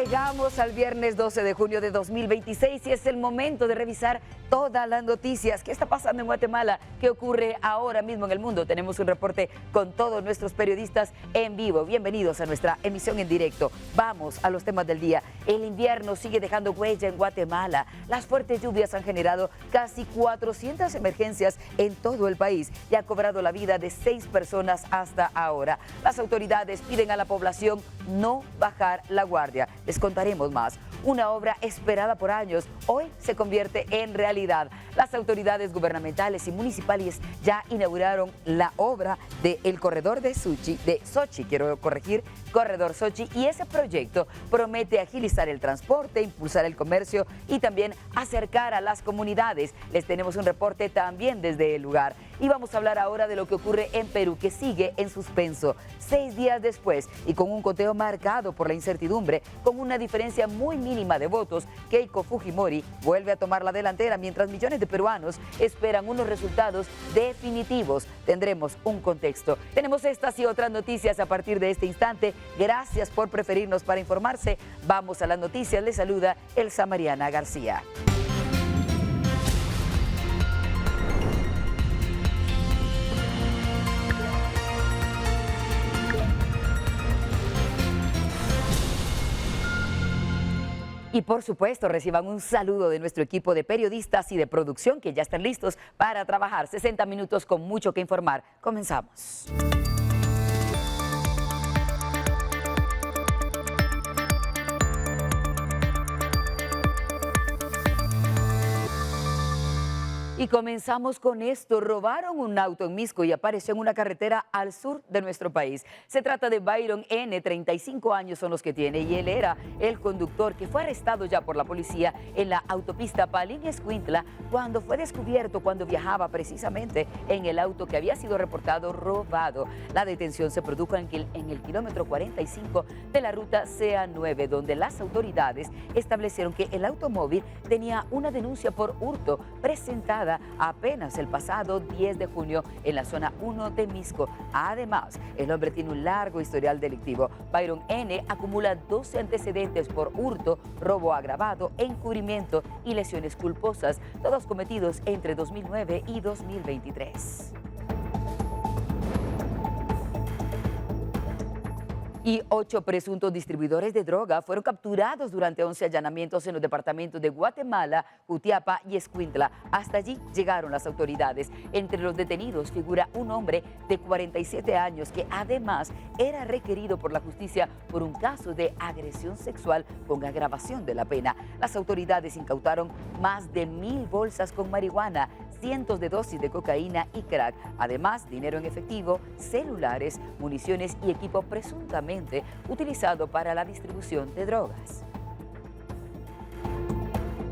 Llegamos al viernes 12 de junio de 2026 y es el momento de revisar todas las noticias. ¿Qué está pasando en Guatemala? ¿Qué ocurre ahora mismo en el mundo? Tenemos un reporte con todos nuestros periodistas en vivo. Bienvenidos a nuestra emisión en directo. Vamos a los temas del día. El invierno sigue dejando huella en Guatemala. Las fuertes lluvias han generado casi 400 emergencias en todo el país y ha cobrado la vida de 6 personas hasta ahora. Las autoridades piden a la población no bajar la guardia. Les contaremos más. Una obra esperada por años hoy se convierte en realidad. Las autoridades gubernamentales y municipales ya inauguraron la obra del corredor de Sochi, corredor Sochi, y ese proyecto promete agilizar el transporte, impulsar el comercio y también acercar a las comunidades. Les tenemos un reporte también desde el lugar. Y vamos a hablar ahora de lo que ocurre en Perú, que sigue en suspenso. 6 días después y con un conteo marcado por la incertidumbre, con una diferencia muy mínima de votos, Keiko Fujimori vuelve a tomar la delantera mientras millones de peruanos esperan unos resultados definitivos. Tendremos un contexto. Tenemos estas y otras noticias a partir de este instante. Gracias por preferirnos para informarse. Vamos a las noticias. Les saluda Elsa Mariana García. Y por supuesto, reciban un saludo de nuestro equipo de periodistas y de producción que ya están listos para trabajar. 60 minutos con mucho que informar. Comenzamos. Y comenzamos con esto. Robaron un auto en Misco y apareció en una carretera al sur de nuestro país. Se trata de Byron N., 35 años son los que tiene, y él era el conductor que fue arrestado ya por la policía en la autopista Palín-Escuintla cuando fue descubierto cuando viajaba precisamente en el auto que había sido reportado robado. La detención se produjo en el kilómetro 45 de la ruta CA9, donde las autoridades establecieron que el automóvil tenía una denuncia por hurto presentada apenas el pasado 10 de junio en la zona 1 de Misco. Además, el hombre tiene un largo historial delictivo. Byron N. acumula 12 antecedentes por hurto, robo agravado, encubrimiento y lesiones culposas, todos cometidos entre 2009 y 2023. Y 8 presuntos distribuidores de droga fueron capturados durante 11 allanamientos en los departamentos de Guatemala, Jutiapa y Escuintla. Hasta allí llegaron las autoridades. Entre los detenidos figura un hombre de 47 años que además era requerido por la justicia por un caso de agresión sexual con agravación de la pena. Las autoridades incautaron más de 1000 bolsas con marihuana, cientos de dosis de cocaína y crack. Además, dinero en efectivo, celulares, municiones y equipo presuntamente utilizado para la distribución de drogas.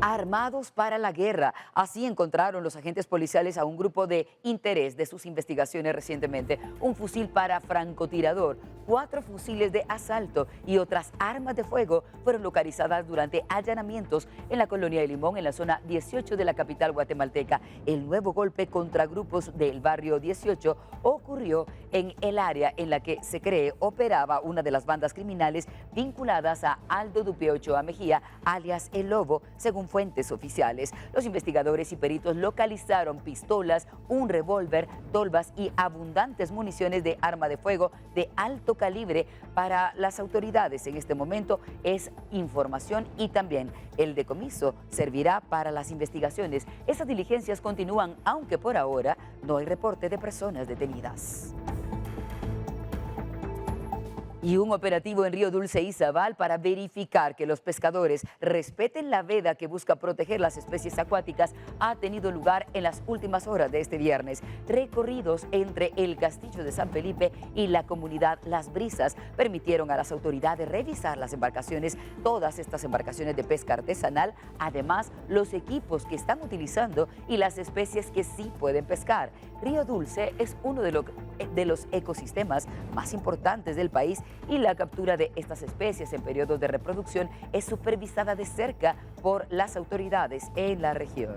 Armados para la guerra. Así encontraron los agentes policiales a un grupo de interés de sus investigaciones recientemente. Un fusil para francotirador, 4 fusiles de asalto y otras armas de fuego fueron localizadas durante allanamientos en la colonia de Limón, en la zona 18 de la capital guatemalteca. El nuevo golpe contra grupos del barrio 18 ocurrió en el área en la que se cree operaba una de las bandas criminales vinculadas a Aldo Dupe Ochoa Mejía, alias El Lobo, según fuentes oficiales. Los investigadores y peritos localizaron pistolas, un revólver, tolvas y abundantes municiones de arma de fuego de alto calibre. Para las autoridades en este momento es información y también el decomiso servirá para las investigaciones. Esas diligencias continúan, aunque por ahora no hay reporte de personas detenidas. Y un operativo en Río Dulce y Zabal para verificar que los pescadores respeten la veda que busca proteger las especies acuáticas ha tenido lugar en las últimas horas de este viernes. Recorridos entre el Castillo de San Felipe y la comunidad Las Brisas permitieron a las autoridades revisar las embarcaciones, todas estas embarcaciones de pesca artesanal, además los equipos que están utilizando y las especies que sí pueden pescar. Río Dulce es uno de los ecosistemas más importantes del país y la captura de estas especies en periodos de reproducción es supervisada de cerca por las autoridades en la región.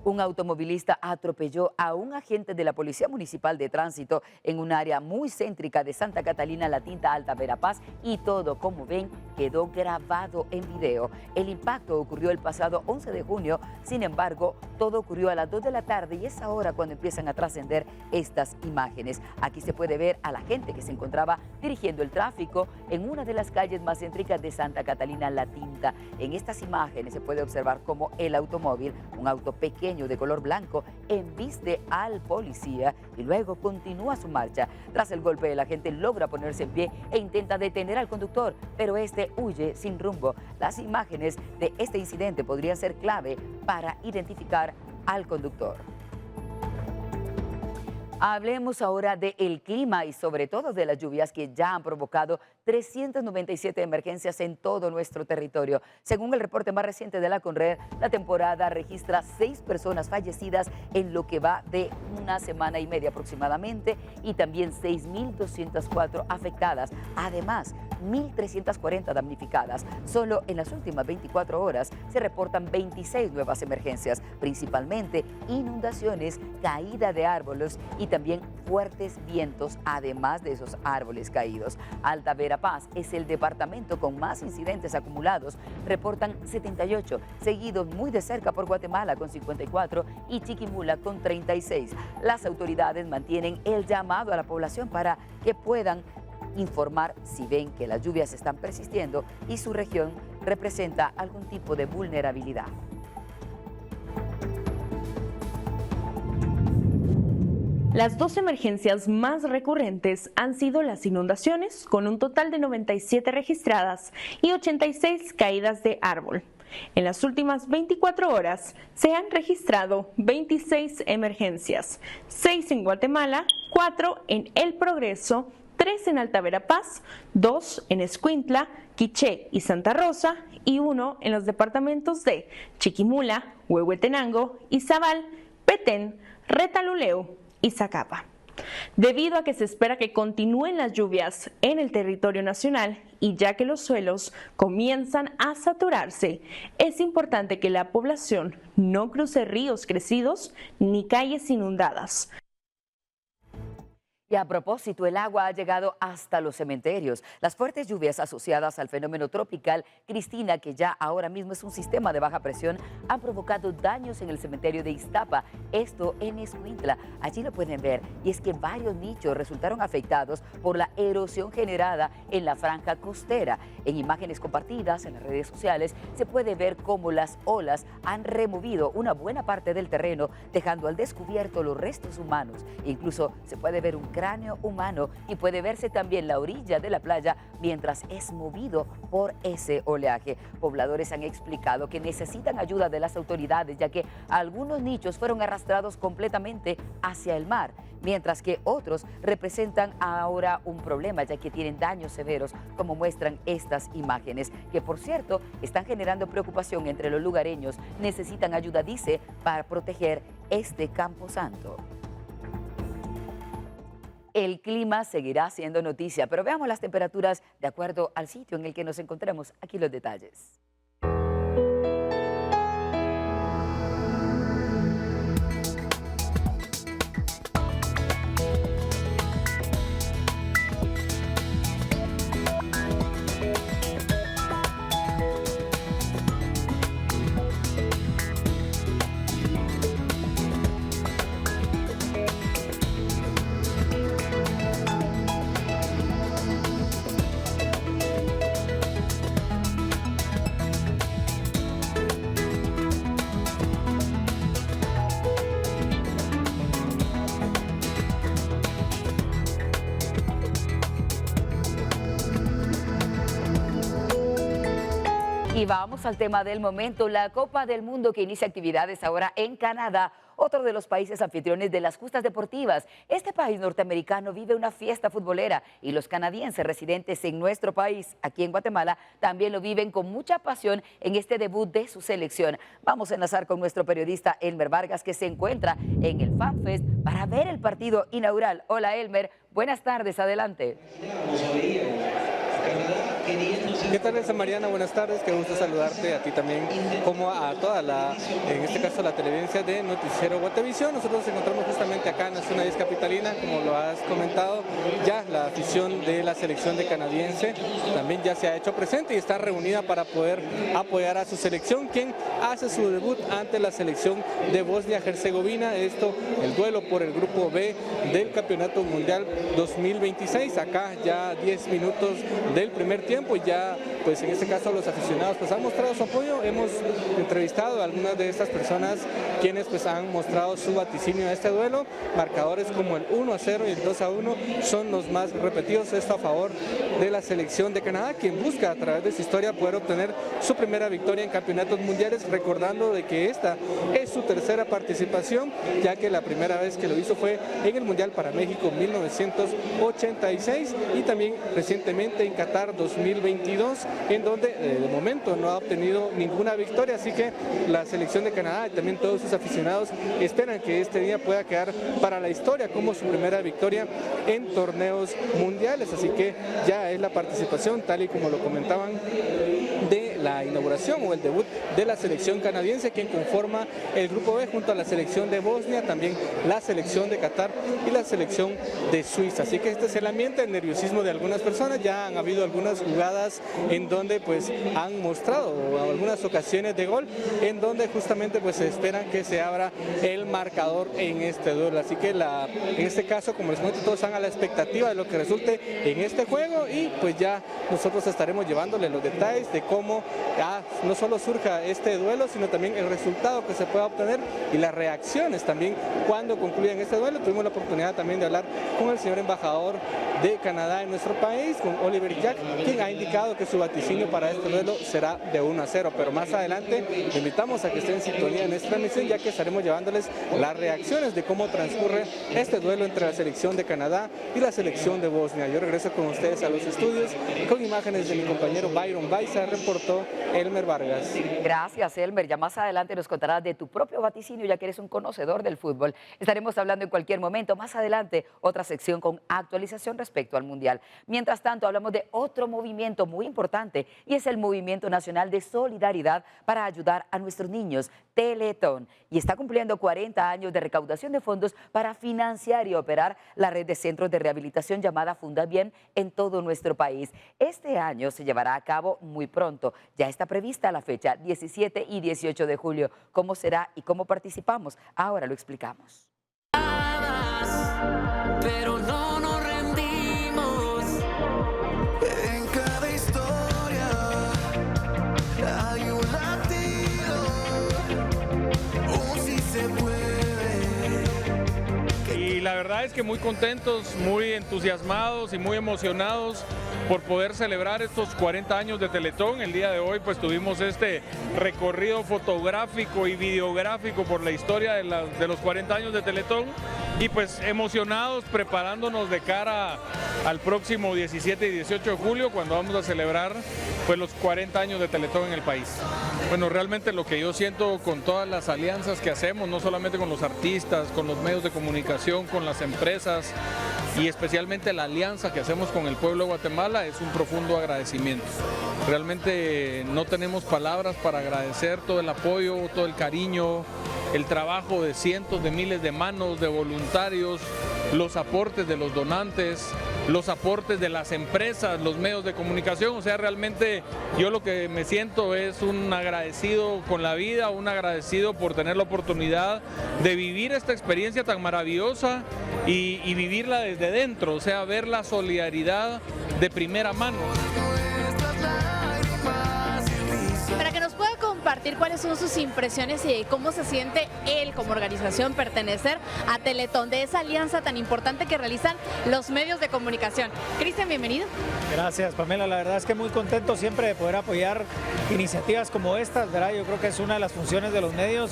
Un automovilista atropelló a un agente de la Policía Municipal de Tránsito en un área muy céntrica de Santa Catalina, La Tinta Alta, Verapaz, y todo, como ven, quedó grabado en video. El impacto ocurrió el pasado 11 de junio, sin embargo, todo ocurrió a las 2 de la tarde y es ahora cuando empiezan a trascender estas imágenes. Aquí se puede ver a la gente que se encontraba dirigiendo el tráfico en una de las calles más céntricas de Santa Catalina, La Tinta. En estas imágenes se puede observar cómo el automóvil, un auto pequeño de color blanco, embiste al policía y luego continúa su marcha. Tras el golpe, el agente logra ponerse en pie e intenta detener al conductor, pero este huye sin rumbo. Las imágenes de este incidente podrían ser clave para identificar al conductor. Hablemos ahora del clima y sobre todo de las lluvias que ya han provocado 397 emergencias en todo nuestro territorio. Según el reporte más reciente de la CONRED, la temporada registra 6 personas fallecidas en lo que va de una semana y media aproximadamente y también 6.204 afectadas. Además, 1.340 damnificadas. Solo en las últimas 24 horas se reportan 26 nuevas emergencias, principalmente inundaciones, caída de árboles y también fuertes vientos, además de esos árboles caídos. Alta Verapaz es el departamento con más incidentes acumulados, reportan 78, seguidos muy de cerca por Guatemala con 54 y Chiquimula con 36. Las autoridades mantienen el llamado a la población para que puedan informar si ven que las lluvias están persistiendo y su región representa algún tipo de vulnerabilidad. Las 2 emergencias más recurrentes han sido las inundaciones, con un total de 97 registradas y 86 caídas de árbol. En las últimas 24 horas se han registrado 26 emergencias, 6 en Guatemala, 4 en El Progreso, 3 en Alta Verapaz, 2 en Escuintla, Quiché y Santa Rosa y 1 en los departamentos de Chiquimula, Huehuetenango, Izabal, Petén, Retaluleu y Zacapa. Debido a que se espera que continúen las lluvias en el territorio nacional y ya que los suelos comienzan a saturarse, es importante que la población no cruce ríos crecidos ni calles inundadas. Y a propósito, el agua ha llegado hasta los cementerios. Las fuertes lluvias asociadas al fenómeno tropical Cristina, que ya ahora mismo es un sistema de baja presión, han provocado daños en el cementerio de Iztapa, esto en Escuintla. Allí lo pueden ver, y es que varios nichos resultaron afectados por la erosión generada en la franja costera. En imágenes compartidas en las redes sociales se puede ver cómo las olas han removido una buena parte del terreno, dejando al descubierto los restos humanos. Incluso se puede ver un cráneo humano y puede verse también la orilla de la playa mientras es movido por ese oleaje. Pobladores han explicado que necesitan ayuda de las autoridades, ya que algunos nichos fueron arrastrados completamente hacia el mar, mientras que otros representan ahora un problema, ya que tienen daños severos, como muestran estas imágenes, que por cierto están generando preocupación entre los lugareños. Necesitan ayuda, dice, para proteger este camposanto. El clima seguirá siendo noticia, pero veamos las temperaturas de acuerdo al sitio en el que nos encontremos. Aquí los detalles. Y vamos al tema del momento, la Copa del Mundo, que inicia actividades ahora en Canadá, otro de los países anfitriones de las justas deportivas. Este país norteamericano vive una fiesta futbolera y los canadienses residentes en nuestro país, aquí en Guatemala, también lo viven con mucha pasión en este debut de su selección. Vamos a enlazar con nuestro periodista Elmer Vargas, que se encuentra en el FanFest para ver el partido inaugural. Hola Elmer, buenas tardes, adelante. Canadá queriéndose ¿Qué tal, Elsa Mariana? Buenas tardes, qué gusto saludarte a ti también, como a toda en este caso la televidencia de Noticiero Guatevisión. Nosotros nos encontramos justamente acá en la zona 10 capitalina, como lo has comentado, ya la afición de la selección de canadiense también ya se ha hecho presente y está reunida para poder apoyar a su selección, quien hace su debut ante la selección de Bosnia-Herzegovina. Esto, el duelo por el grupo B del Campeonato Mundial 2026. Acá ya 10 minutos del primer tiempo, ya pues en este caso los aficionados pues han mostrado su apoyo. Hemos entrevistado a algunas de estas personas quienes pues han mostrado su vaticinio a este duelo. Marcadores como el 1-0 y el 2-1 son los más repetidos. Esto a favor de la selección de Canadá, quien busca a través de su historia poder obtener su primera victoria en campeonatos mundiales, recordando de que esta es su tercera participación, ya que la primera vez que lo hizo fue en el Mundial para México 1986 y también recientemente en Qatar 2022, en donde de momento no ha obtenido ninguna victoria. Así que la selección de Canadá y también todos sus aficionados esperan que este día pueda quedar para la historia como su primera victoria en torneos mundiales. Así que ya es la participación, tal y como lo comentaban, de la inauguración o el debut de la selección canadiense, quien conforma el grupo B junto a la selección de Bosnia, también la selección de Qatar y la selección de Suiza. Así que este es el ambiente, el nerviosismo de algunas personas. Ya han habido algunas jugadas en donde pues han mostrado algunas ocasiones de gol, en donde justamente pues se esperan que se abra el marcador en este duelo. Así que en este caso, como les comento, todos están a la expectativa de lo que resulte en este juego y pues ya nosotros estaremos llevándole los detalles de cómo no solo surja este duelo, sino también el resultado que se pueda obtener y las reacciones también cuando concluyan este duelo. Tuvimos la oportunidad también de hablar con el señor embajador de Canadá en nuestro país, con Oliver Jack, quien ha indicado que su vaticinio para este duelo será de 1-0, pero más adelante le invitamos a que esté en sintonía en esta transmisión, ya que estaremos llevándoles las reacciones de cómo transcurre este duelo entre la selección de Canadá y la selección de Bosnia. Yo regreso con ustedes a los estudios con imágenes de mi compañero Byron Baiza, reportó Elmer Vargas. Gracias, Elmer. Ya más adelante nos contarás de tu propio vaticinio, ya que eres un conocedor del fútbol. Estaremos hablando en cualquier momento. Más adelante, otra sección con actualización respecto al Mundial. Mientras tanto, hablamos de otro movimiento muy importante y es el Movimiento Nacional de Solidaridad para ayudar a nuestros niños, Teletón. Y está cumpliendo 40 años de recaudación de fondos para financiar y operar la red de centros de rehabilitación llamada Funda Bien en todo nuestro país. Este año se llevará a cabo muy pronto. Ya está prevista la fecha 17 y 18 de julio. ¿Cómo será y cómo participamos? Ahora lo explicamos. Pero no nos rendimos. En cada historia hay un latido, sí se puede. Y la verdad es que muy contentos, muy entusiasmados y muy emocionados por poder celebrar estos 40 años de Teletón. El día de hoy pues tuvimos este recorrido fotográfico y videográfico por la historia de los 40 años de Teletón y pues emocionados, preparándonos de cara al próximo 17 y 18 de julio, cuando vamos a celebrar pues los 40 años de Teletón en el país. Bueno, realmente lo que yo siento con todas las alianzas que hacemos, no solamente con los artistas, con los medios de comunicación, con las empresas y especialmente la alianza que hacemos con el pueblo de Guatemala, es un profundo agradecimiento. Realmente no tenemos palabras para agradecer todo el apoyo, todo el cariño, el trabajo de cientos de miles de manos, de voluntarios, los aportes de los donantes, los aportes de las empresas, los medios de comunicación. O sea, realmente yo lo que me siento es un agradecido con la vida, un agradecido por tener la oportunidad de vivir esta experiencia tan maravillosa y vivirla desde dentro, o sea, ver la solidaridad de primera mano. Para que nos pueda compartir cuáles son sus impresiones y cómo se siente él como organización pertenecer a Teletón, de esa alianza tan importante que realizan los medios de comunicación. Cristian, bienvenido. Gracias, Pamela. La verdad es que muy contento siempre de poder apoyar iniciativas como estas, ¿verdad? Yo creo que es una de las funciones de los medios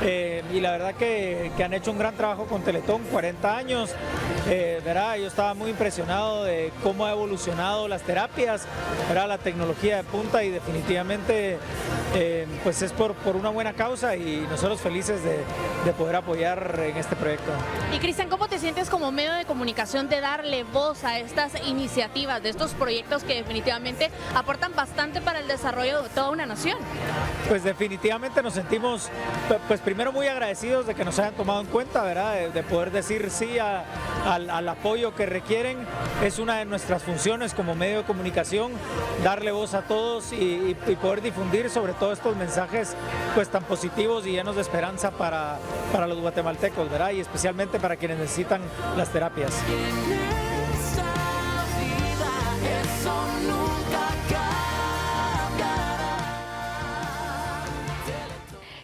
y la verdad que han hecho un gran trabajo con Teletón, 40 años, ¿verdad? Yo estaba muy impresionado de cómo ha evolucionado las terapias, ¿verdad? La tecnología de punta y definitivamente pues es por una buena causa y nosotros felices de poder apoyar en este proyecto. Y Cristian, ¿cómo te sientes como medio de comunicación de darle voz a estas iniciativas, de estos proyectos que definitivamente aportan bastante para el desarrollo de toda una nación? Pues definitivamente nos sentimos, pues primero muy agradecidos de que nos hayan tomado en cuenta, ¿verdad? De poder decir sí al apoyo que requieren. Es una de nuestras funciones como medio de comunicación, darle voz a todos y poder difundir sobre todo estos mensajes pues tan positivos y llenos de esperanza para los guatemaltecos, ¿verdad? Y especialmente para quienes necesitan las terapias.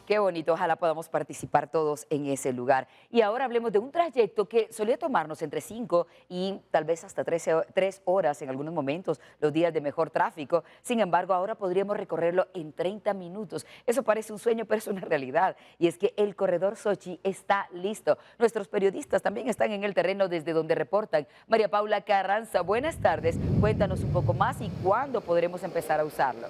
Qué bonito, ojalá podamos participar todos en ese lugar. Y ahora hablemos de un trayecto que solía tomarnos entre 5 y tal vez hasta 3 horas en algunos momentos, los días de mejor tráfico. Sin embargo, ahora podríamos recorrerlo en 30 minutos. Eso parece un sueño, pero es una realidad. Y es que el corredor Xochitl está listo. Nuestros periodistas también están en el terreno desde donde reportan. María Paula Carranza, buenas tardes. Cuéntanos un poco más y cuándo podremos empezar a usarlo.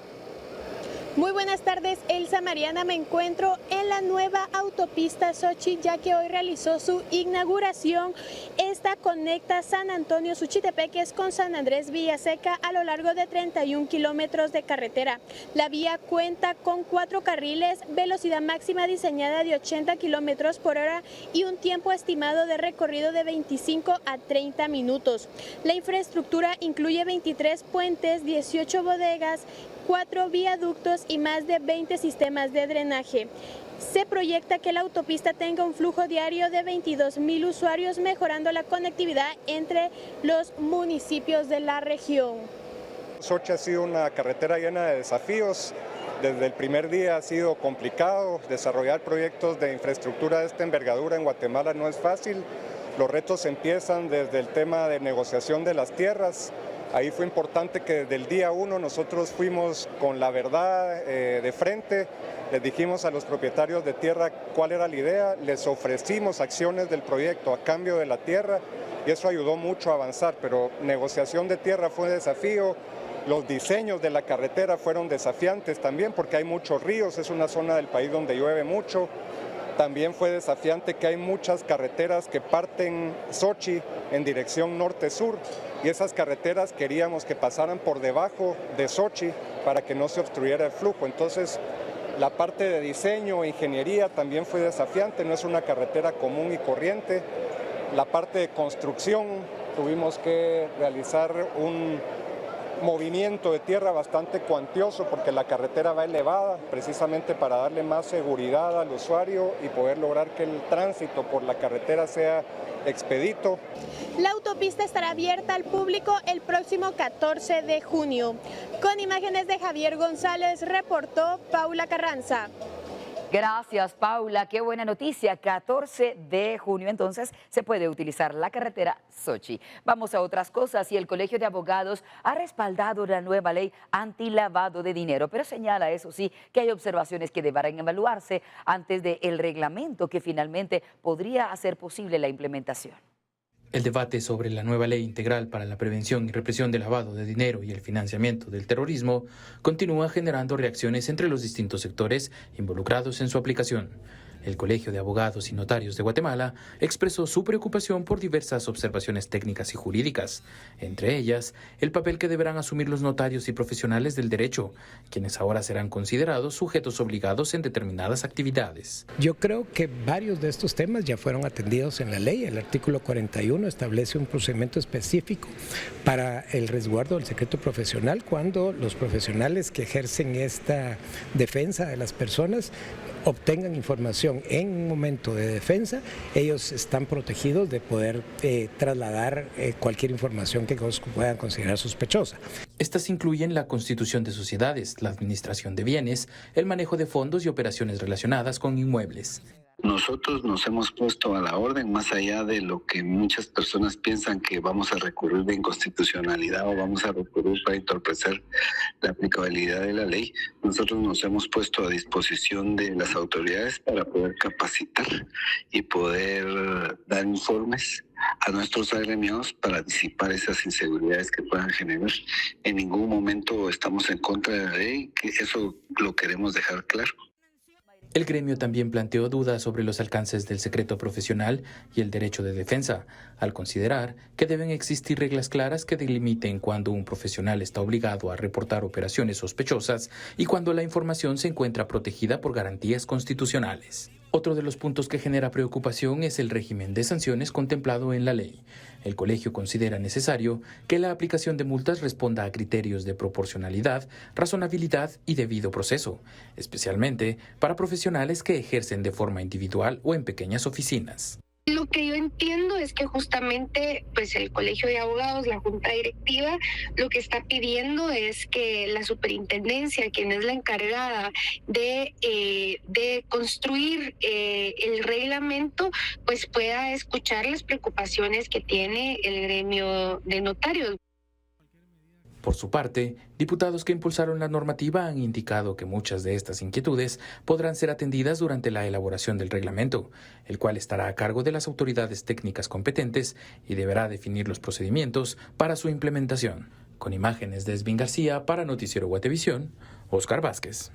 Muy buenas tardes, Elsa Mariana. Me encuentro en la nueva autopista Xochitl, ya que hoy realizó su inauguración. Esta conecta San Antonio Suchitepeques con San Andrés Villaseca a lo largo de 31 kilómetros de carretera. La vía cuenta con 4 carriles, velocidad máxima diseñada de 80 kilómetros por hora y un tiempo estimado de recorrido de 25 a 30 minutos. La infraestructura incluye 23 puentes, 18 bodegas, 4 viaductos y más de 20 sistemas de drenaje. Se proyecta que la autopista tenga un flujo diario de 22,000 usuarios, mejorando la conectividad entre los municipios de la región. Xochitl ha sido una carretera llena de desafíos. Desde el primer día ha sido complicado. Desarrollar proyectos de infraestructura de esta envergadura en Guatemala no es fácil. Los retos empiezan desde el tema de negociación de las tierras. Ahí fue importante que desde el día 1 nosotros fuimos con la verdad de frente, les dijimos a los propietarios de tierra cuál era la idea, les ofrecimos acciones del proyecto a cambio de la tierra y eso ayudó mucho a avanzar, pero negociación de tierra fue un desafío, los diseños de la carretera fueron desafiantes también porque hay muchos ríos, es una zona del país donde llueve mucho. También fue desafiante que hay muchas carreteras que parten Xochitl en dirección norte-sur y esas carreteras queríamos que pasaran por debajo de Xochitl para que no se obstruyera el flujo. Entonces, la parte de diseño e ingeniería también fue desafiante, no es una carretera común y corriente. La parte de construcción, tuvimos que realizar un movimiento de tierra bastante cuantioso porque la carretera va elevada precisamente para darle más seguridad al usuario y poder lograr que el tránsito por la carretera sea expedito. La autopista estará abierta al público el próximo 14 de junio. Con imágenes de Javier González, reportó Paula Carranza. Gracias, Paula. Qué buena noticia. 14 de junio, entonces, se puede utilizar la carretera Xochitl. Vamos a otras cosas y el Colegio de Abogados ha respaldado la nueva ley antilavado de dinero, pero señala, eso sí, que hay observaciones que deberán evaluarse antes del reglamento que finalmente podría hacer posible la implementación. El debate sobre la nueva ley integral para la prevención y represión del lavado de dinero y el financiamiento del terrorismo continúa generando reacciones entre los distintos sectores involucrados en su aplicación. El Colegio de Abogados y Notarios de Guatemala expresó su preocupación por diversas observaciones técnicas y jurídicas, entre ellas el papel que deberán asumir los notarios y profesionales del derecho, quienes ahora serán considerados sujetos obligados en determinadas actividades. Yo creo que varios de estos temas ya fueron atendidos en la ley. El artículo 41 establece un procedimiento específico para el resguardo del secreto profesional cuando los profesionales que ejercen esta defensa de las personas obtengan información en un momento de defensa, ellos están protegidos de poder trasladar cualquier información que puedan considerar sospechosa. Estas incluyen la constitución de sociedades, la administración de bienes, el manejo de fondos y operaciones relacionadas con inmuebles. Nosotros nos hemos puesto a la orden, más allá de lo que muchas personas piensan que vamos a recurrir de inconstitucionalidad o vamos a recurrir para entorpecer la aplicabilidad de la ley. Nosotros nos hemos puesto a disposición de las autoridades para poder capacitar y poder dar informes a nuestros agremiados para disipar esas inseguridades que puedan generar. En ningún momento estamos en contra de la ley, que eso lo queremos dejar claro. El gremio también planteó dudas sobre los alcances del secreto profesional y el derecho de defensa, al considerar que deben existir reglas claras que delimiten cuando un profesional está obligado a reportar operaciones sospechosas y cuando la información se encuentra protegida por garantías constitucionales. Otro de los puntos que genera preocupación es el régimen de sanciones contemplado en la ley. El colegio considera necesario que la aplicación de multas responda a criterios de proporcionalidad, razonabilidad y debido proceso, especialmente para profesionales que ejercen de forma individual o en pequeñas oficinas. Lo que yo entiendo es que justamente pues el Colegio de Abogados, la Junta Directiva, lo que está pidiendo es que la superintendencia, quien es la encargada de construir el reglamento, pues pueda escuchar las preocupaciones que tiene el gremio de notarios. Por su parte, diputados que impulsaron la normativa han indicado que muchas de estas inquietudes podrán ser atendidas durante la elaboración del reglamento, el cual estará a cargo de las autoridades técnicas competentes y deberá definir los procedimientos para su implementación. Con imágenes de Esvin García para Noticiero Guatevisión, Oscar Vázquez.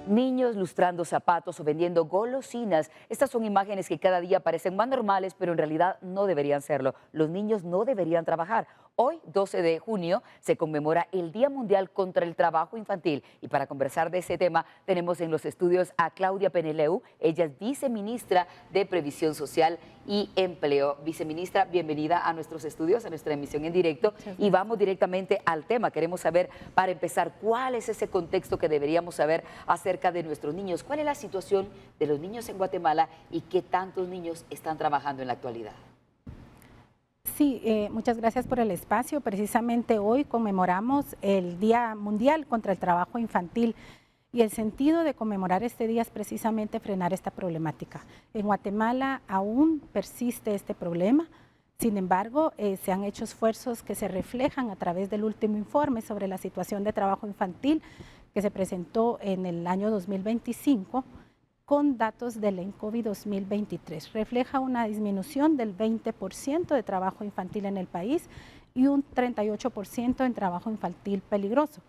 Niños lustrando zapatos o vendiendo golosinas. Estas son imágenes que cada día parecen más normales, pero en realidad no deberían serlo. Los niños no deberían trabajar. Hoy, 12 de junio, se conmemora el Día Mundial contra el Trabajo Infantil. Y para conversar de ese tema, tenemos en los estudios a Claudia Peneleu. Ella es viceministra de Previsión Social y Empleo. Viceministra, bienvenida a nuestros estudios, a nuestra emisión en directo. Y vamos directamente al tema. Queremos saber, para empezar, cuál es ese contexto que deberíamos saber acerca de nuestros niños. ¿Cuál es la situación de los niños en Guatemala y qué tantos niños están trabajando en la actualidad? Sí, muchas gracias por el espacio. Precisamente hoy conmemoramos el Día Mundial contra el Trabajo Infantil y el sentido de conmemorar este día es precisamente frenar esta problemática. En Guatemala aún persiste este problema, sin embargo, se han hecho esfuerzos que se reflejan a través del último informe sobre la situación de trabajo infantil que se presentó en el año 2025, con datos del ENCOVI 2023. Refleja una disminución del 20% de trabajo infantil en el país y un 38% en trabajo infantil peligroso,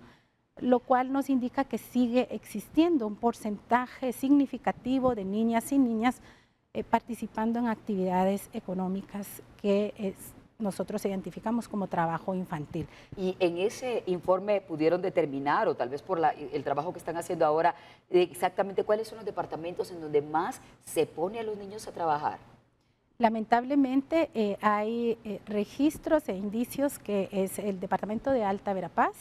lo cual nos indica que sigue existiendo un porcentaje significativo de niñas y niñas participando en actividades económicas que nosotros identificamos como trabajo infantil. Y en ese informe pudieron determinar, o tal vez por el trabajo que están haciendo ahora, exactamente cuáles son los departamentos en donde más se pone a los niños a trabajar. Lamentablemente hay registros e indicios que es el departamento de Alta Verapaz,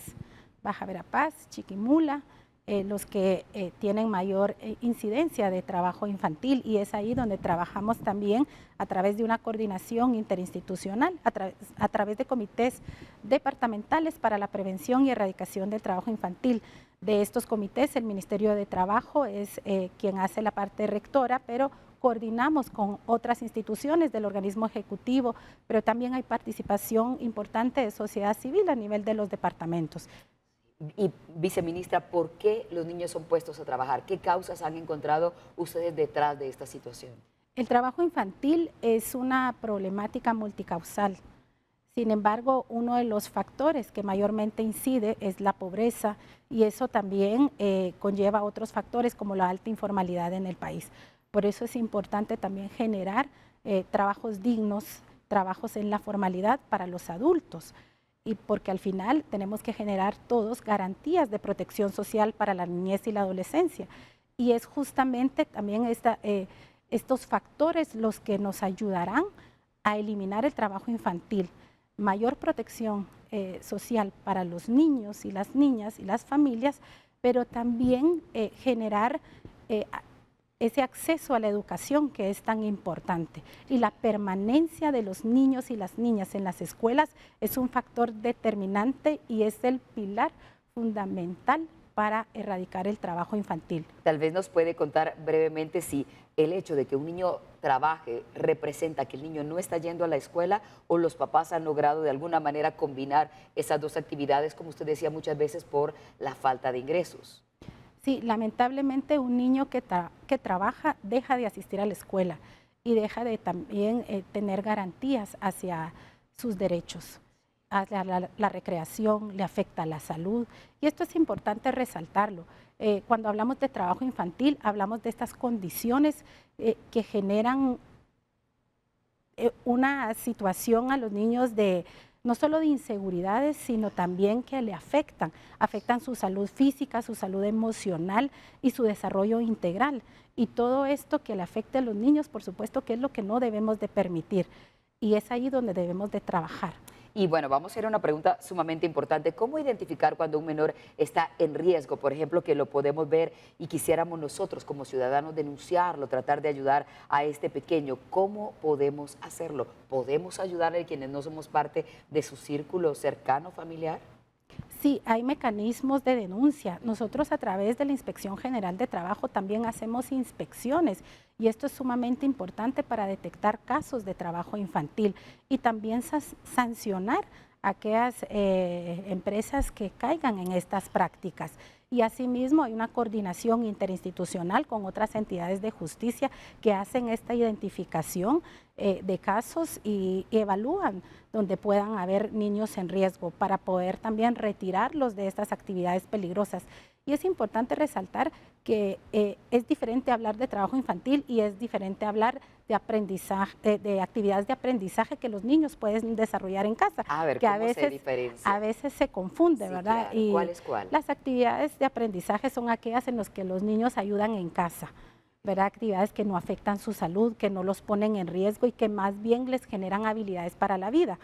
Baja Verapaz, Chiquimula, los que tienen mayor incidencia de trabajo infantil, y es ahí donde trabajamos también a través de una coordinación interinstitucional, a través de comités departamentales para la prevención y erradicación del trabajo infantil. De estos comités, el Ministerio de Trabajo es quien hace la parte rectora, pero coordinamos con otras instituciones del organismo ejecutivo, pero también hay participación importante de sociedad civil a nivel de los departamentos. Y, viceministra, ¿por qué los niños son puestos a trabajar? ¿Qué causas han encontrado ustedes detrás de esta situación? El trabajo infantil es una problemática multicausal. Sin embargo, uno de los factores que mayormente incide es la pobreza, y eso también conlleva otros factores como la alta informalidad en el país. Por eso es importante también generar trabajos dignos, trabajos en la formalidad para los adultos. Y porque al final tenemos que generar todos garantías de protección social para la niñez y la adolescencia. Y es justamente también estos factores los que nos ayudarán a eliminar el trabajo infantil. Mayor protección social para los niños y las niñas y las familias, pero también generar ese acceso a la educación que es tan importante. Y la permanencia de los niños y las niñas en las escuelas es un factor determinante y es el pilar fundamental para erradicar el trabajo infantil. Tal vez nos puede contar brevemente si el hecho de que un niño trabaje representa que el niño no está yendo a la escuela, o los papás han logrado de alguna manera combinar esas dos actividades, como usted decía, muchas veces por la falta de ingresos. Sí, lamentablemente un niño que trabaja deja de asistir a la escuela y deja de también tener garantías hacia sus derechos, hacia la recreación, le afecta la salud. Y esto es importante resaltarlo. Cuando hablamos de trabajo infantil, hablamos de estas condiciones que generan una situación a los niños de no solo de inseguridades, sino también que le afectan su salud física, su salud emocional y su desarrollo integral. Y todo esto que le afecte a los niños, por supuesto que es lo que no debemos de permitir. Y es ahí donde debemos de trabajar. Y bueno, vamos a hacer una pregunta sumamente importante. ¿Cómo identificar cuando un menor está en riesgo? Por ejemplo, que lo podemos ver y quisiéramos nosotros como ciudadanos denunciarlo, tratar de ayudar a este pequeño. ¿Cómo podemos hacerlo? ¿Podemos ayudarle a quienes no somos parte de su círculo cercano, familiar? Sí, hay mecanismos de denuncia. Nosotros a través de la Inspección General de Trabajo también hacemos inspecciones y esto es sumamente importante para detectar casos de trabajo infantil y también sancionar a aquellas empresas que caigan en estas prácticas. Y asimismo hay una coordinación interinstitucional con otras entidades de justicia que hacen esta identificación de casos y evalúan donde puedan haber niños en riesgo para poder también retirarlos de estas actividades peligrosas. Y es importante resaltar que es diferente hablar de trabajo infantil y es diferente hablar de aprendizaje, de actividades de aprendizaje que los niños pueden desarrollar en casa. A ver, que ¿cómo se diferencia? A veces se confunde, Sí, ¿verdad? claro. Y ¿Cuál es cuál? las actividades de aprendizaje son aquellas en las que los niños ayudan en casa, ¿verdad? Actividades que no afectan su salud, que no los ponen en riesgo y que más bien les generan habilidades para la vida.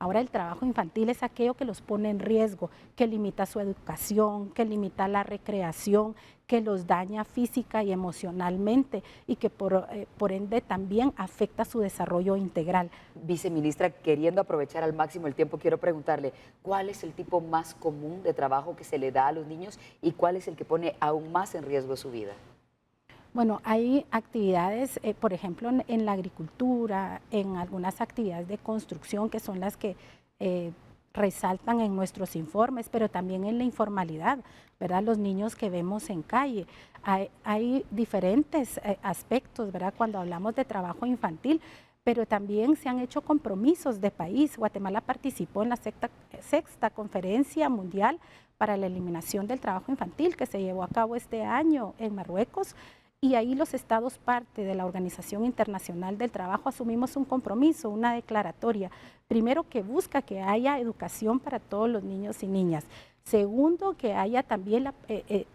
Ahora el trabajo infantil es aquello que los pone en riesgo, que limita su educación, que limita la recreación, que los daña física y emocionalmente y que por ende también afecta su desarrollo integral. Viceministra, queriendo aprovechar al máximo el tiempo, quiero preguntarle, ¿cuál es el tipo más común de trabajo que se le da a los niños y cuál es el que pone aún más en riesgo su vida? Bueno, hay actividades, por ejemplo, en la agricultura, en algunas actividades de construcción que son las que resaltan en nuestros informes, pero también en la informalidad, ¿verdad? Los niños que vemos en calle. Hay diferentes aspectos, ¿verdad? Cuando hablamos de trabajo infantil, pero también se han hecho compromisos de país. Guatemala participó en la sexta Conferencia Mundial para la Eliminación del Trabajo Infantil que se llevó a cabo este año en Marruecos. Y ahí los estados parte de la Organización Internacional del Trabajo asumimos un compromiso, una declaratoria. Primero, que busca que haya educación para todos los niños y niñas. Segundo, que haya también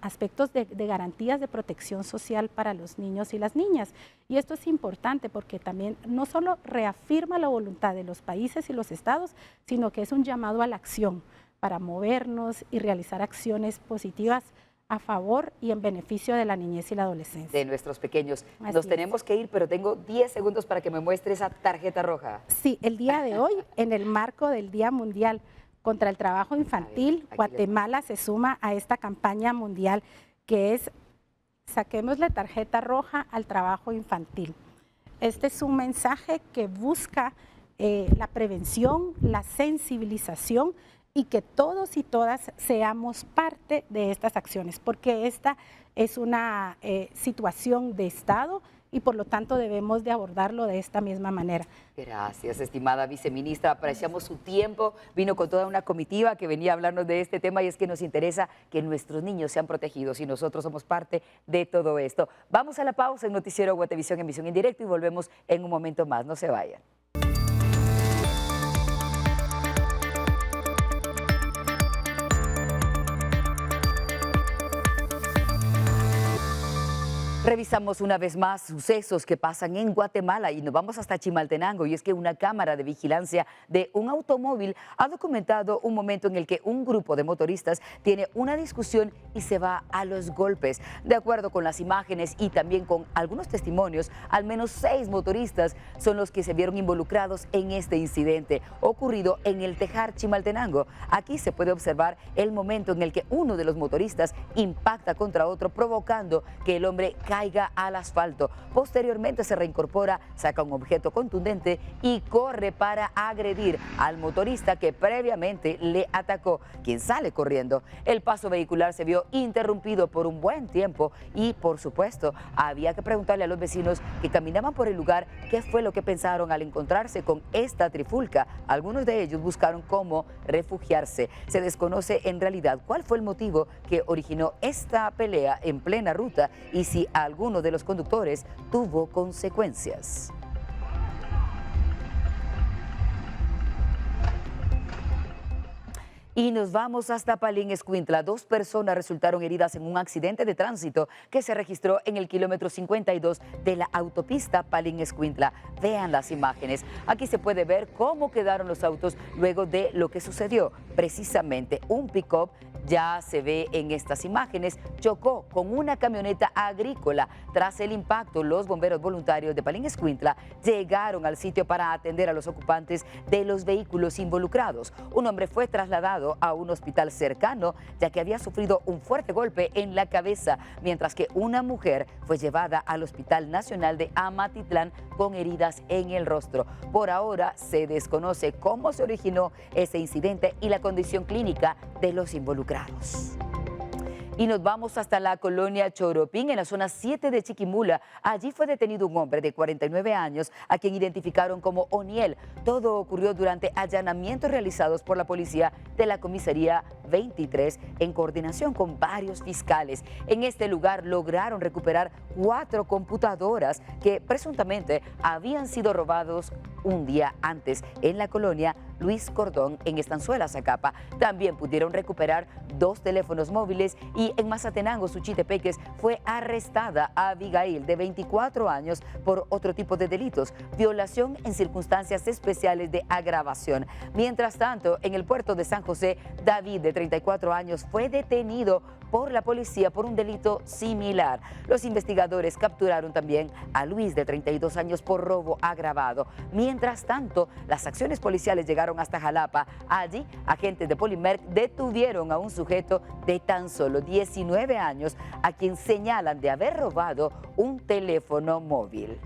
aspectos de garantías de protección social para los niños y las niñas. Y esto es importante porque también no solo reafirma la voluntad de los países y los estados, sino que es un llamado a la acción para movernos y realizar acciones positivas a favor y en beneficio de la niñez y la adolescencia. De nuestros pequeños. Así Nos es. tenemos que ir, pero tengo 10 segundos para que me muestre esa tarjeta roja. Sí, el día de hoy, en el marco del Día Mundial contra el Trabajo Infantil, Guatemala se suma a esta campaña mundial que es Saquemos la tarjeta roja al trabajo infantil. Este es un mensaje que busca la prevención, la sensibilización y que todos y todas seamos parte de estas acciones, porque esta es una situación de Estado y por lo tanto debemos de abordarlo de esta misma manera. Gracias, estimada viceministra. Apreciamos su tiempo. Vino con toda una comitiva que venía a hablarnos de este tema y es que nos interesa que nuestros niños sean protegidos y nosotros somos parte de todo esto. Vamos a la pausa en Noticiero Guatevisión, emisión en directo y volvemos en un momento más. No se vayan. Revisamos una vez más sucesos que pasan en Guatemala y nos vamos hasta Chimaltenango, y es que una cámara de vigilancia de un automóvil ha documentado un momento en el que un grupo de motoristas tiene una discusión y se va a los golpes. De acuerdo con las imágenes y también con algunos testimonios, al menos 6 motoristas son los que se vieron involucrados en este incidente ocurrido en el Tejar, Chimaltenango. Aquí se puede observar el momento en el que uno de los motoristas impacta contra otro, provocando que el hombre caiga al asfalto. Posteriormente se reincorpora, saca un objeto contundente y corre para agredir al motorista que previamente le atacó, quien sale corriendo. El paso vehicular se vio interrumpido por un buen tiempo y, por supuesto, había que preguntarle a los vecinos que caminaban por el lugar qué fue lo que pensaron al encontrarse con esta trifulca. Algunos de ellos buscaron cómo refugiarse. Se desconoce en realidad cuál fue el motivo que originó esta pelea en plena ruta y si alguno de los conductores tuvo consecuencias. Y nos vamos hasta Palín Escuintla. 2 personas resultaron heridas en un accidente de tránsito que se registró en el kilómetro 52 de la autopista Palín Escuintla. Vean las imágenes. Aquí se puede ver cómo quedaron los autos luego de lo que sucedió. Precisamente un pick-up, ya se ve en estas imágenes, chocó con una camioneta agrícola. Tras el impacto, los bomberos voluntarios de Palín Escuintla llegaron al sitio para atender a los ocupantes de los vehículos involucrados. Un hombre fue trasladado a un hospital cercano, ya que había sufrido un fuerte golpe en la cabeza, mientras que una mujer fue llevada al Hospital Nacional de Amatitlán con heridas en el rostro. Por ahora se desconoce cómo se originó ese incidente y la condición clínica de los involucrados. Y nos vamos hasta la colonia Choropín, en la zona 7 de Chiquimula. Allí fue detenido un hombre de 49 años, a quien identificaron como Oniel. Todo ocurrió durante allanamientos realizados por la policía de la comisaría 23, en coordinación con varios fiscales. En este lugar lograron recuperar 4 computadoras que presuntamente habían sido robados un día antes en la colonia Luis Cordón, en Estanzuela, Zacapa. También pudieron recuperar 2 teléfonos móviles y en Mazatenango, Suchitepeques, fue arrestada Abigail, de 24 años, por otro tipo de delitos, violación en circunstancias especiales de agravación. Mientras tanto, en el puerto de San José, David, de 34 años, fue detenido por la policía por un delito similar. Los investigadores capturaron también a Luis, de 32 años, por robo agravado. Mientras tanto, las acciones policiales llegaron hasta Jalapa. Allí, agentes de Polimerc detuvieron a un sujeto de tan solo 19 años, a quien señalan de haber robado un teléfono móvil.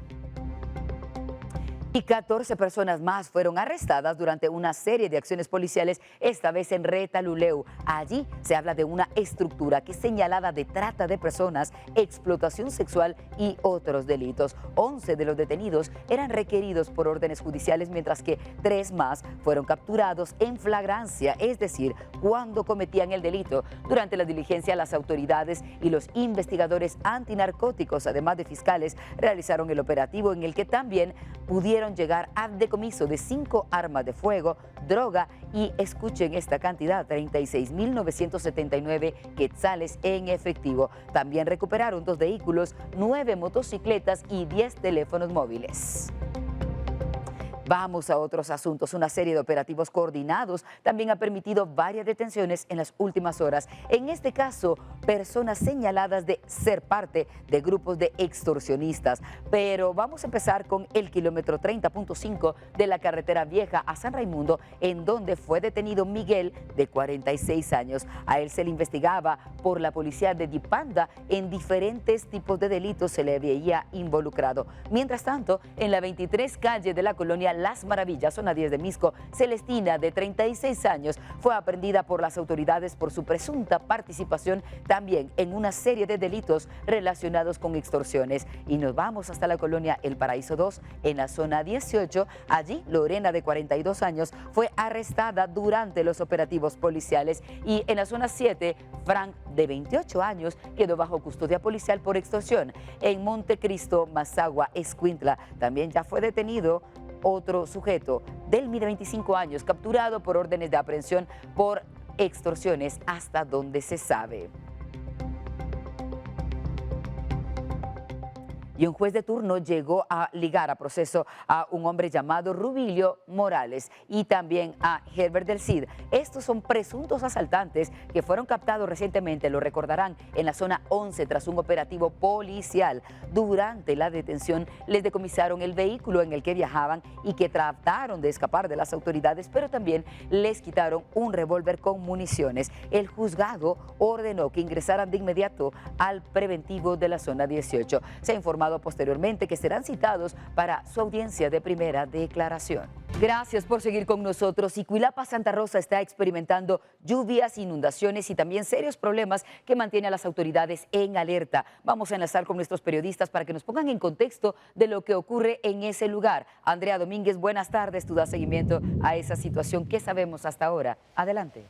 Y 14 personas más fueron arrestadas durante una serie de acciones policiales, esta vez en Retaluleu. Allí se habla de una estructura que es señalada de trata de personas, explotación sexual y otros delitos. 11 de los detenidos eran requeridos por órdenes judiciales, mientras que 3 más fueron capturados en flagrancia, es decir, cuando cometían el delito. Durante la diligencia, las autoridades y los investigadores antinarcóticos, además de fiscales, realizaron el operativo en el que también pudieron llegar al decomiso de 5 armas de fuego, droga y, escuchen esta cantidad, 36.979 quetzales en efectivo. También recuperaron 2 vehículos, 9 motocicletas y 10 teléfonos móviles. Vamos a otros asuntos. Una serie de operativos coordinados también ha permitido varias detenciones en las últimas horas. En este caso, personas señaladas de ser parte de grupos de extorsionistas. Pero vamos a empezar con el kilómetro 30.5 de la carretera vieja a San Raimundo, en donde fue detenido Miguel, de 46 años. A él se le investigaba por la policía de Dipanda. En diferentes tipos de delitos se le veía involucrado. Mientras tanto, en la 23 calle de la colonia Las Maravillas, zona 10 de Misco, Celestina, de 36 años, fue aprehendida por las autoridades por su presunta participación también en una serie de delitos relacionados con extorsiones. Y nos vamos hasta la colonia El Paraíso 2, en la zona 18. Allí, Lorena, de 42 años, fue arrestada durante los operativos policiales. Y en la zona 7, Frank, de 28 años, quedó bajo custodia policial por extorsión. En Montecristo, Mazagua, Escuintla, también ya fue detenido otro sujeto del MI de 25 años, capturado por órdenes de aprehensión por extorsiones, hasta donde se sabe. y un juez de turno llegó a ligar a proceso a un hombre llamado Rubilio Morales y también a Herbert del Cid. Estos son presuntos asaltantes que fueron captados recientemente, lo recordarán, en la zona 11 tras un operativo policial. Durante la detención les decomisaron el vehículo en el que viajaban y que trataron de escapar de las autoridades, pero también les quitaron un revólver con municiones. El juzgado ordenó que ingresaran de inmediato al preventivo de la zona 18. Se ha informado posteriormente que serán citados para su audiencia de primera declaración. Gracias por seguir con nosotros. Y Cuilapa, Santa Rosa está experimentando lluvias, inundaciones y también serios problemas que mantienen a las autoridades en alerta. Vamos a enlazar con nuestros periodistas para que nos pongan en contexto de lo que ocurre en ese lugar. Andrea Domínguez, buenas tardes. Tú das seguimiento a esa situación. ¿Qué sabemos hasta ahora? Adelante.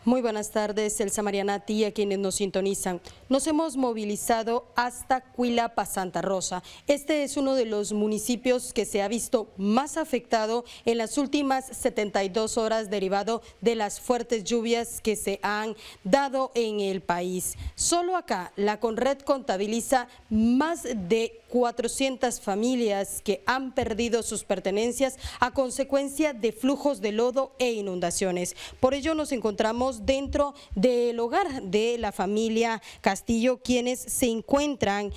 Muy buenas tardes, Elsa Mariana, a ti y a quienes nos sintonizan. Nos hemos movilizado hasta Cuilapa, Santa Rosa. Este es uno de los municipios que se ha visto más afectado en las últimas 72 horas derivado de las fuertes lluvias que se han dado en el país. Solo acá, la Conred contabiliza más de 400 familias que han perdido sus pertenencias a consecuencia de flujos de lodo e inundaciones. Por ello nos encontramos dentro del hogar de la familia Castillo, quienes se encuentran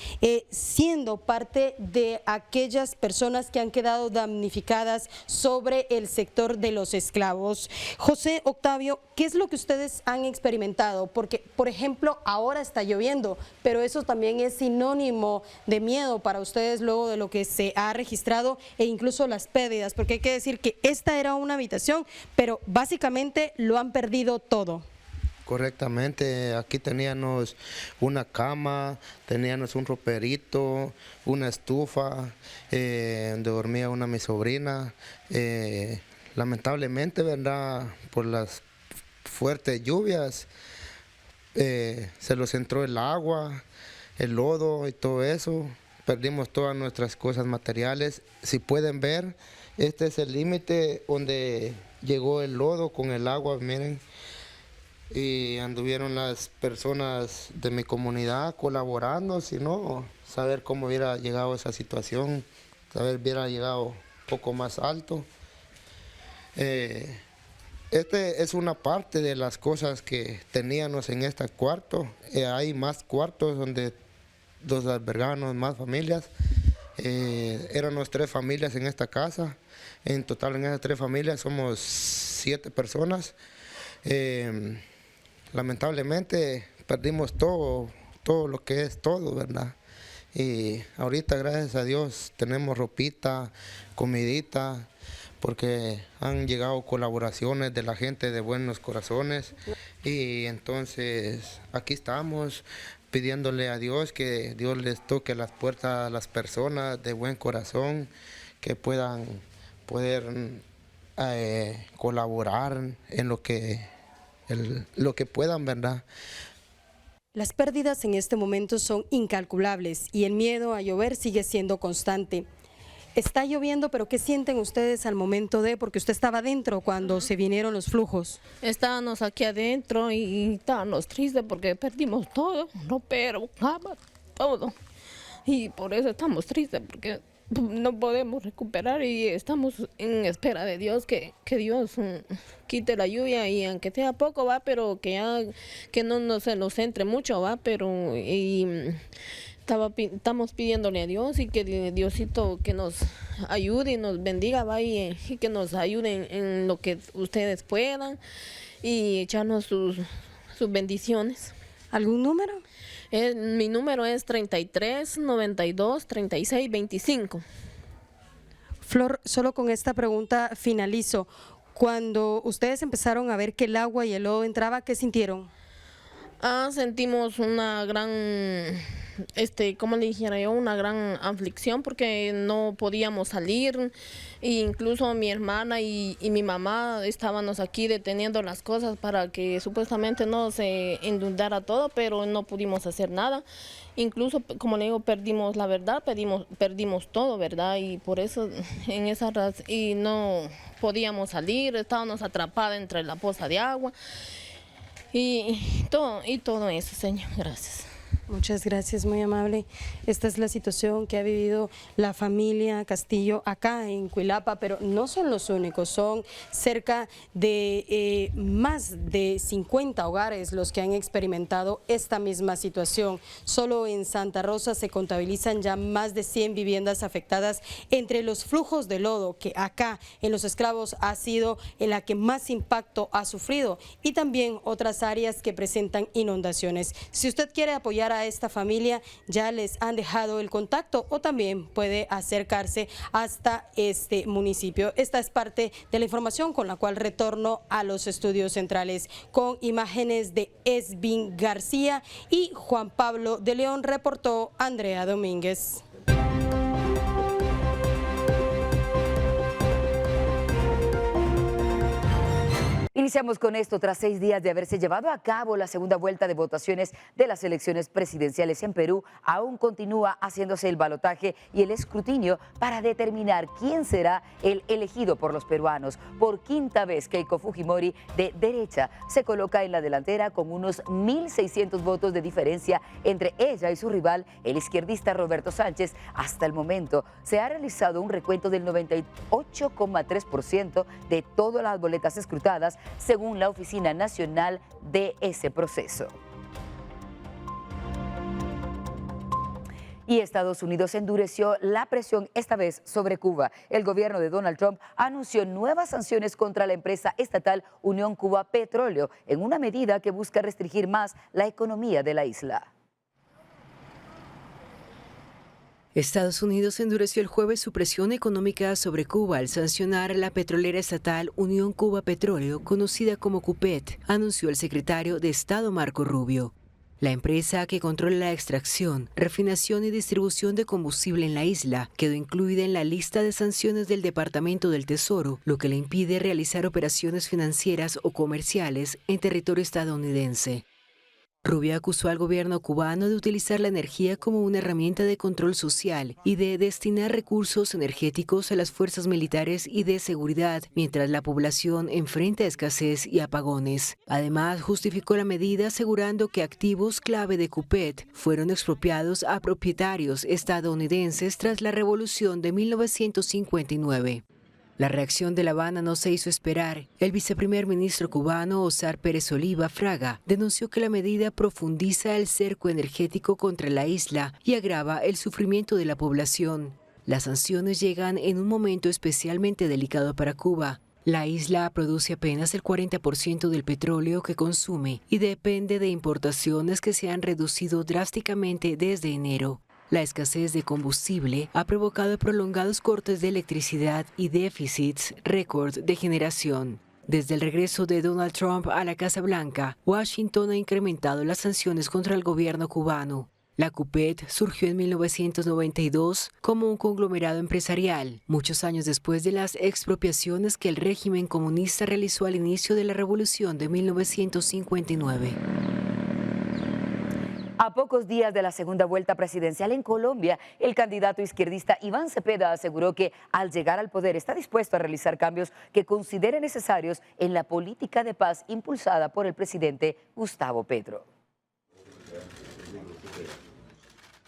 siendo parte de aquellas personas que han quedado damnificadas sobre el sector de los esclavos. José Octavio, ¿qué es lo que ustedes han experimentado? Porque, por ejemplo, ahora está lloviendo, pero eso también es sinónimo de miedo para ustedes luego de lo que se ha registrado e incluso las pérdidas, porque hay que decir que esta era una habitación, pero básicamente lo han perdido todo. Correctamente, aquí teníamos una cama, teníamos un roperito, una estufa, donde dormía una mi sobrina. Lamentablemente, ¿verdad?, por las fuertes lluvias, se los entró el agua, el lodo y todo eso. Perdimos todas nuestras cosas materiales. Si pueden ver, este es el límite donde llegó el lodo con el agua, miren. Y anduvieron las personas de mi comunidad colaborando, si no, saber cómo hubiera llegado esa situación, saber hubiera llegado un poco más alto. Este es una parte de las cosas que teníamos en este cuarto. Hay más cuartos donde nos albergamos más familias. Éramos 3 familias en esta casa. En total en esas 3 familias somos 7 personas. Lamentablemente perdimos todo lo que es todo, ¿verdad? Y ahorita, gracias a Dios, tenemos ropita, comidita, porque han llegado colaboraciones de la gente de buenos corazones. Y entonces aquí estamos pidiéndole a Dios que Dios les toque las puertas a las personas de buen corazón, que puedan colaborar en lo que puedan, ¿verdad? Las pérdidas en este momento son incalculables y el miedo a llover sigue siendo constante. Está lloviendo, pero ¿qué sienten ustedes al momento de? Porque usted estaba adentro cuando se vinieron los flujos. Estábamos aquí adentro y estábamos tristes porque perdimos todo, ropero, cama, todo. Y por eso estamos tristes, porque no podemos recuperar y estamos en espera de Dios, que Dios quite la lluvia y aunque sea poco, va, pero que no se nos entre mucho, va, pero estamos pidiéndole a Dios y que Diosito que nos ayude y nos bendiga, va, y que nos ayuden en lo que ustedes puedan y echarnos sus bendiciones. ¿Algún número? Mi número es 33 92 36 25. Flor, solo con esta pregunta finalizo. Cuando ustedes empezaron a ver que el agua y el lodo entraba, ¿qué sintieron? Sentimos una gran, como le dijera yo, una gran aflicción porque no podíamos salir. E incluso mi hermana y mi mamá estábamos aquí deteniendo las cosas para que supuestamente no se inundara todo, pero no pudimos hacer nada. Incluso, como le digo, perdimos la verdad, perdimos todo, ¿verdad? Y por eso y no podíamos salir, estábamos atrapadas entre la poza de agua y todo eso, Señor, gracias. Muchas gracias, muy amable. Esta es la situación que ha vivido la familia Castillo acá en Cuilapa, pero no son los únicos, son cerca de más de 50 hogares los que han experimentado esta misma situación. Solo en Santa Rosa se contabilizan ya más de 100 viviendas afectadas entre los flujos de lodo, que acá en Los Esclavos ha sido la que más impacto ha sufrido, y también otras áreas que presentan inundaciones. Si usted quiere apoyar a esta familia, ya les han dejado el contacto o también puede acercarse hasta este municipio. Esta es parte de la información con la cual retorno a los estudios centrales con imágenes de Esvin García y Juan Pablo de León, reportó Andrea Domínguez. Iniciamos con esto. Tras 6 días de haberse llevado a cabo la segunda vuelta de votaciones de las elecciones presidenciales en Perú, aún continúa haciéndose el balotaje y el escrutinio para determinar quién será el elegido por los peruanos. Por quinta vez, Keiko Fujimori, de derecha, se coloca en la delantera con unos 1.600 votos de diferencia entre ella y su rival, el izquierdista Roberto Sánchez. Hasta el momento se ha realizado un recuento del 98,3% de todas las boletas escrutadas, según la Oficina Nacional de ese proceso. Y Estados Unidos endureció la presión esta vez sobre Cuba. El gobierno de Donald Trump anunció nuevas sanciones contra la empresa estatal Unión Cuba Petróleo, en una medida que busca restringir más la economía de la isla. Estados Unidos endureció el jueves su presión económica sobre Cuba al sancionar a la petrolera estatal Unión Cuba Petróleo, conocida como CUPET, anunció el secretario de Estado Marco Rubio. La empresa que controla la extracción, refinación y distribución de combustible en la isla quedó incluida en la lista de sanciones del Departamento del Tesoro, lo que le impide realizar operaciones financieras o comerciales en territorio estadounidense. Rubio acusó al gobierno cubano de utilizar la energía como una herramienta de control social y de destinar recursos energéticos a las fuerzas militares y de seguridad, mientras la población enfrenta escasez y apagones. Además, justificó la medida asegurando que activos clave de CUPET fueron expropiados a propietarios estadounidenses tras la revolución de 1959. La reacción de La Habana no se hizo esperar. El viceprimer ministro cubano, Osar Pérez Oliva Fraga, denunció que la medida profundiza el cerco energético contra la isla y agrava el sufrimiento de la población. Las sanciones llegan en un momento especialmente delicado para Cuba. La isla produce apenas el 40% del petróleo que consume y depende de importaciones que se han reducido drásticamente desde enero. La escasez de combustible ha provocado prolongados cortes de electricidad y déficits récord de generación. Desde el regreso de Donald Trump a la Casa Blanca, Washington ha incrementado las sanciones contra el gobierno cubano. La CUPET surgió en 1992 como un conglomerado empresarial, muchos años después de las expropiaciones que el régimen comunista realizó al inicio de la revolución de 1959. A pocos días de la segunda vuelta presidencial en Colombia, el candidato izquierdista Iván Cepeda aseguró que al llegar al poder está dispuesto a realizar cambios que considere necesarios en la política de paz impulsada por el presidente Gustavo Petro.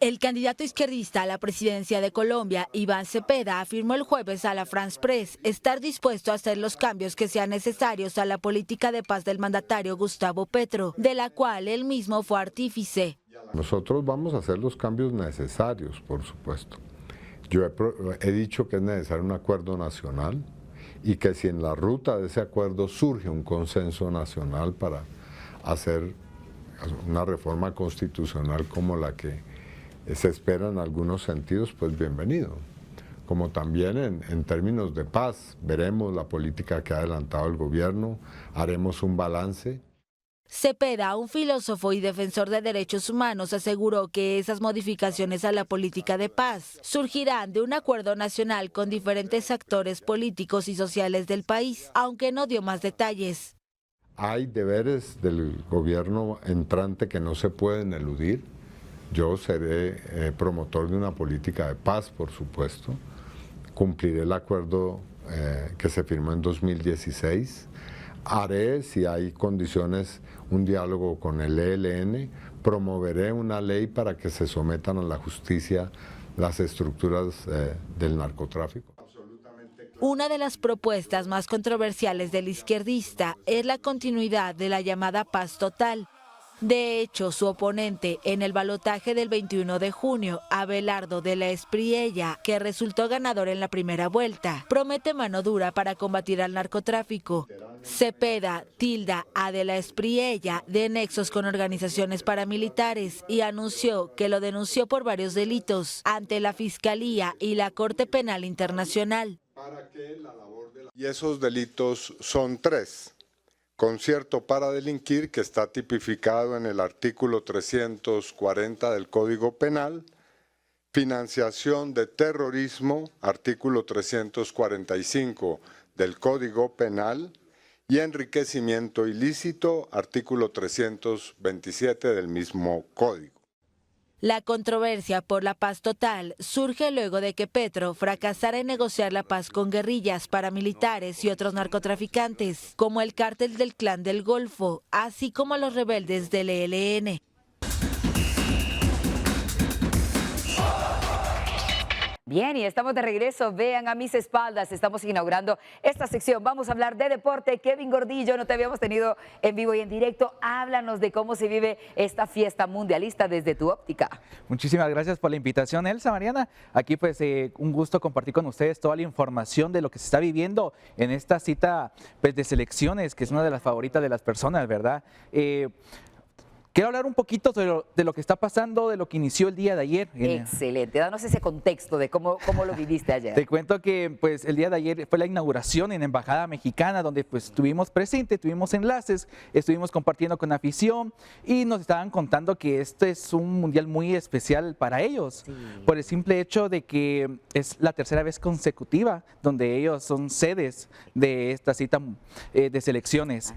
El candidato izquierdista a la presidencia de Colombia, Iván Cepeda, afirmó el jueves a la France Press estar dispuesto a hacer los cambios que sean necesarios a la política de paz del mandatario Gustavo Petro, de la cual él mismo fue artífice. Nosotros vamos a hacer los cambios necesarios, por supuesto. Yo he dicho que es necesario un acuerdo nacional y que si en la ruta de ese acuerdo surge un consenso nacional para hacer una reforma constitucional como la que se espera en algunos sentidos, pues bienvenido. Como también en términos de paz, veremos la política que ha adelantado el gobierno, haremos un balance. Cepeda, un filósofo y defensor de derechos humanos, aseguró que esas modificaciones a la política de paz surgirán de un acuerdo nacional con diferentes actores políticos y sociales del país, aunque no dio más detalles. Hay deberes del gobierno entrante que no se pueden eludir. Yo seré promotor de una política de paz, por supuesto. Cumpliré el acuerdo que se firmó en 2016. Haré, si hay condiciones, un diálogo con el ELN, promoveré una ley para que se sometan a la justicia las estructuras del narcotráfico. Una de las propuestas más controversiales del izquierdista es la continuidad de la llamada paz total. De hecho, su oponente en el balotaje del 21 de junio, Abelardo de la Espriella, que resultó ganador en la primera vuelta, promete mano dura para combatir al narcotráfico. Cepeda tilda a de la Espriella de nexos con organizaciones paramilitares y anunció que lo denunció por varios delitos ante la Fiscalía y la Corte Penal Internacional. Y esos delitos son 3. Concierto para delinquir, que está tipificado en el artículo 340 del Código Penal. Financiación de terrorismo, artículo 345 del Código Penal. Y enriquecimiento ilícito, artículo 327 del mismo Código. La controversia por la paz total surge luego de que Petro fracasara en negociar la paz con guerrillas, paramilitares y otros narcotraficantes, como el cártel del Clan del Golfo, así como los rebeldes del ELN. Bien, y estamos de regreso. Vean a mis espaldas, estamos inaugurando esta sección. Vamos a hablar de deporte. Kevin Gordillo, no te habíamos tenido en vivo y en directo. Háblanos de cómo se vive esta fiesta mundialista desde tu óptica. Muchísimas gracias por la invitación, Elsa, Mariana. Aquí pues un gusto compartir con ustedes toda la información de lo que se está viviendo en esta cita pues, de selecciones, que es una de las favoritas de las personas, ¿verdad? Quiero hablar un poquito de lo que está pasando, de lo que inició el día de ayer. Excelente, danos ese contexto de cómo lo viviste ayer. Te cuento que pues, el día de ayer fue la inauguración en la Embajada Mexicana, donde pues, estuvimos presentes, tuvimos enlaces, estuvimos compartiendo con afición y nos estaban contando que este es un mundial muy especial para ellos, por el simple hecho de que es la tercera vez consecutiva donde ellos son sedes de esta cita de selecciones.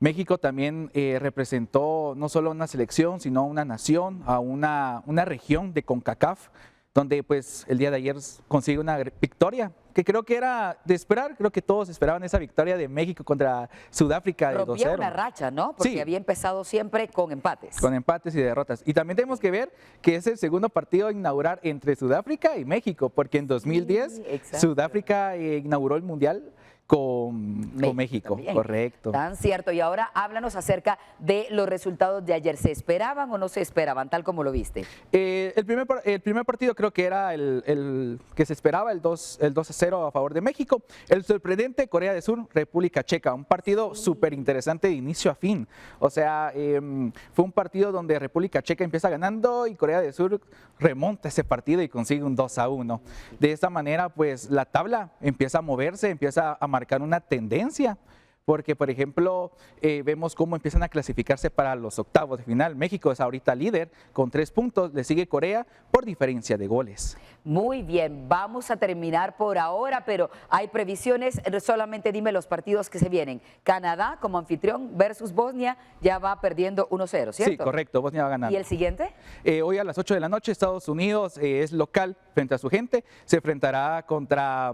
México también representó no solo una selección, sino una nación, a una región de CONCACAF, donde pues el día de ayer consigue una victoria, que creo que era de esperar, creo que todos esperaban esa victoria de México contra Sudáfrica de 2-0. Rompía una racha, ¿no? Porque había empezado siempre con empates. Con empates y derrotas. Y también tenemos que ver que es el segundo partido a inaugurar entre Sudáfrica y México, porque en 2010 Sudáfrica inauguró el Mundial con México, correcto. Tan cierto. Y ahora háblanos acerca de los resultados de ayer. ¿Se esperaban o no se esperaban, tal como lo viste? El primer partido creo que era el que se esperaba, el 2-0 a favor de México. El sorprendente, Corea del Sur, República Checa. Un partido súper interesante de inicio a fin. O sea, fue un partido donde República Checa empieza ganando y Corea del Sur remonta ese partido y consigue un 2-1. De esta manera, pues la tabla empieza a moverse, empieza a marcar una tendencia, porque por ejemplo vemos cómo empiezan a clasificarse para los octavos de final. México es ahorita líder con 3 puntos, le sigue Corea por diferencia de goles. Muy bien, vamos a terminar por ahora, pero hay previsiones, solamente dime los partidos que se vienen. Canadá como anfitrión versus Bosnia, ya va perdiendo 1-0, ¿cierto? Sí, correcto, Bosnia va ganando. ¿Y el siguiente? Hoy a las 8 de la noche Estados Unidos es local frente a su gente, se enfrentará contra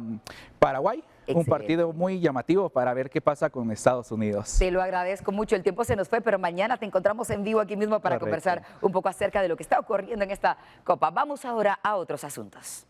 Paraguay. Un partido muy llamativo para ver qué pasa con Estados Unidos. Te lo agradezco mucho, el tiempo se nos fue, pero mañana te encontramos en vivo aquí mismo para conversar un poco acerca de lo que está ocurriendo en esta Copa. Vamos ahora a otros asuntos.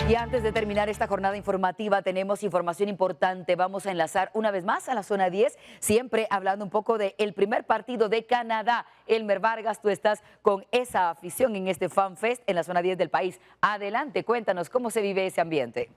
Y antes de terminar esta jornada informativa, tenemos información importante. Vamos a enlazar una vez más a la zona 10, siempre hablando un poco del primer partido de Canadá. Elmer Vargas, tú estás con esa afición en este Fan Fest en la zona 10 del país. Adelante, cuéntanos cómo se vive ese ambiente.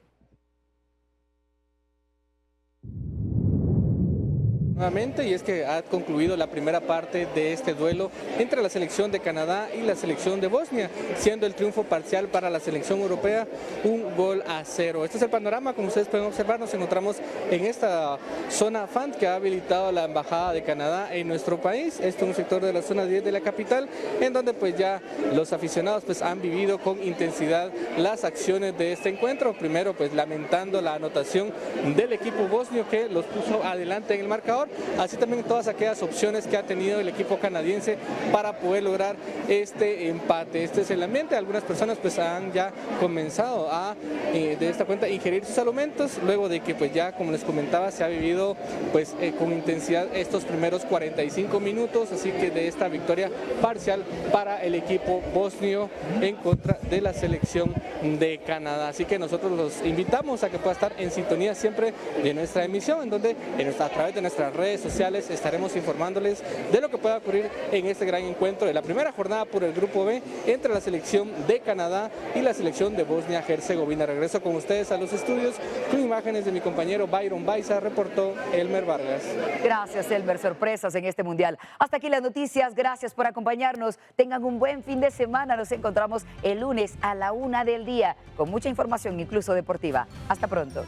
Nuevamente, y es que ha concluido la primera parte de este duelo entre la selección de Canadá y la selección de Bosnia, siendo el triunfo parcial para la selección europea 1-0. Este es el panorama, como ustedes pueden observar, nos encontramos en esta zona fan que ha habilitado la Embajada de Canadá en nuestro país. Esto es un sector de la zona 10 de la capital, en donde pues ya los aficionados pues han vivido con intensidad las acciones de este encuentro. Primero pues lamentando la anotación del equipo bosnio que los puso adelante en el marcador, marcador, así también todas aquellas opciones que ha tenido el equipo canadiense para poder lograr este empate. Este es el ambiente. Algunas personas pues han ya comenzado a de esta cuenta ingerir sus alimentos luego de que pues ya, como les comentaba, se ha vivido pues con intensidad estos primeros 45 minutos, así que de esta victoria parcial para el equipo bosnio en contra de la selección de Canadá. Así que nosotros los invitamos a que pueda estar en sintonía siempre de nuestra emisión, en donde a través de nuestras redes sociales estaremos informándoles de lo que pueda ocurrir en este gran encuentro de la primera jornada por el Grupo B entre la selección de Canadá y la selección de Bosnia-Herzegovina. Regreso con ustedes a los estudios con imágenes de mi compañero Byron Baiza, reportó Elmer Vargas. Gracias, Elmer. Sorpresas en este mundial. Hasta aquí las noticias. Gracias por acompañarnos. Tengan un buen fin de semana. Nos encontramos el lunes a la 1 del día con mucha información, incluso deportiva. Hasta pronto.